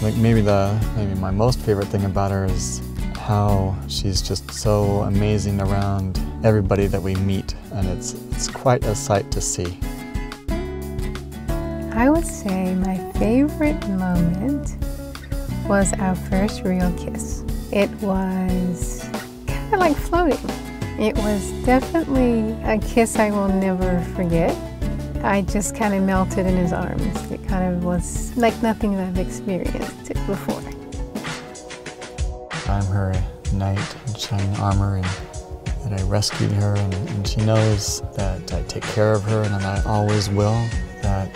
Like maybe my most favorite thing about her is how she's just so amazing around everybody that we meet, and it's quite a sight to see. I would say my favorite moment was our first real kiss. It was kind of like floating. It was definitely a kiss I will never forget. I just kind of melted in his arms. It kind of was like nothing that I've experienced before. I'm her knight in shining armor, and that I rescued her, and she knows that I take care of her and that I always will, that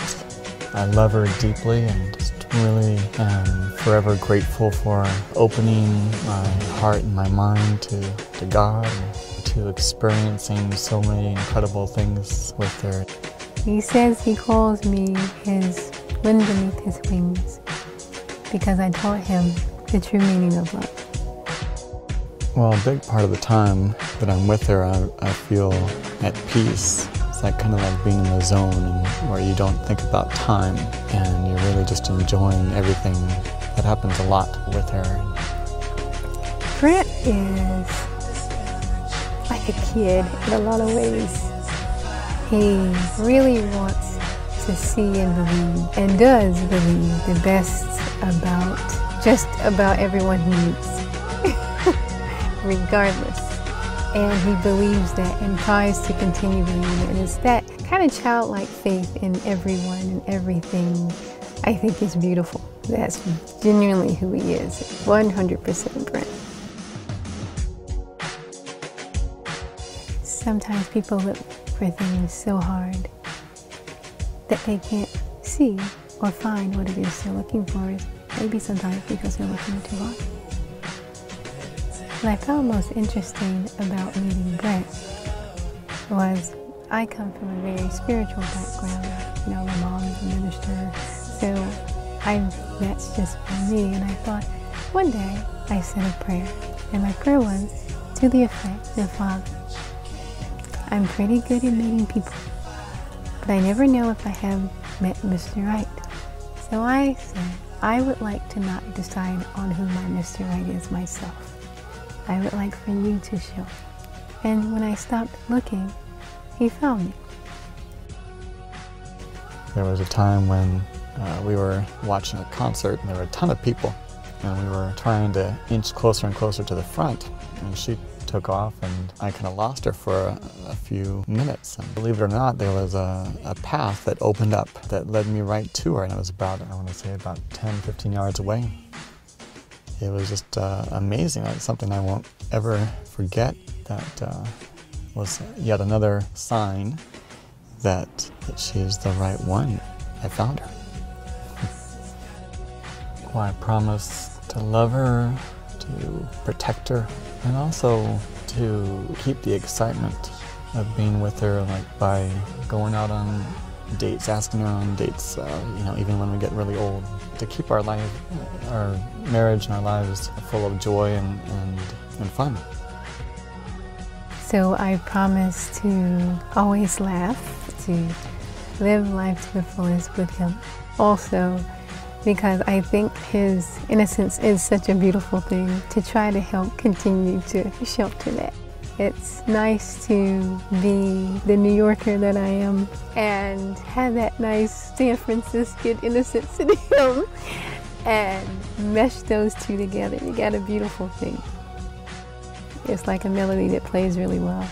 I love her deeply, and just really am forever grateful for opening my heart and my mind to God, and to experiencing so many incredible things with her. He says he calls me his wind beneath his wings because I taught him the true meaning of love. Well, a big part of the time that I'm with her, I feel at peace. It's like kind of like being in the zone, and where you don't think about time, and you're really just enjoying everything. That happens a lot with her. Brent is like a kid in a lot of ways. He really wants to see and believe, and does believe the best about just about everyone he meets, regardless. And he believes that and tries to continue believing it. And it's that kind of childlike faith in everyone and everything I think is beautiful. That's genuinely who he is, 100% Brent. Sometimes people look for things so hard that they can't see or find what it is they're looking for, maybe sometimes because they're looking too hard. What I found most interesting about meeting Brent was I come from a very spiritual background. You know, my mom is a minister, so that's just me. And I thought, one day I said a prayer, and my prayer was to the effect of, Father, I'm pretty good at meeting people, but I never know if I have met Mr. Right. So I said, I would like to not decide on who my Mr. Right is myself. I would like for you to show. And when I stopped looking, he found me. There was a time when we were watching a concert, and there were a ton of people, and we were trying to inch closer and closer to the front, and she took off, and I kind of lost her for a few minutes. And believe it or not, there was a path that opened up that led me right to her, and it was about, I want to say, about 10, 15 yards away. It was just amazing. It's something I won't ever forget. That was yet another sign that she is the right one. I found her. Well, I promise to love her, to protect her, and also to keep the excitement of being with her, like by going out on dates, asking her on dates, you know, even when we get really old, to keep our life, our marriage and our lives full of joy and fun. So I promise to always laugh, to live life to the fullest with him. Also, because I think his innocence is such a beautiful thing, to try to help continue to shelter that. It's nice to be the New Yorker that I am and have that nice San Franciscan innocence in him and mesh those two together. You got a beautiful thing. It's like a melody that plays really well.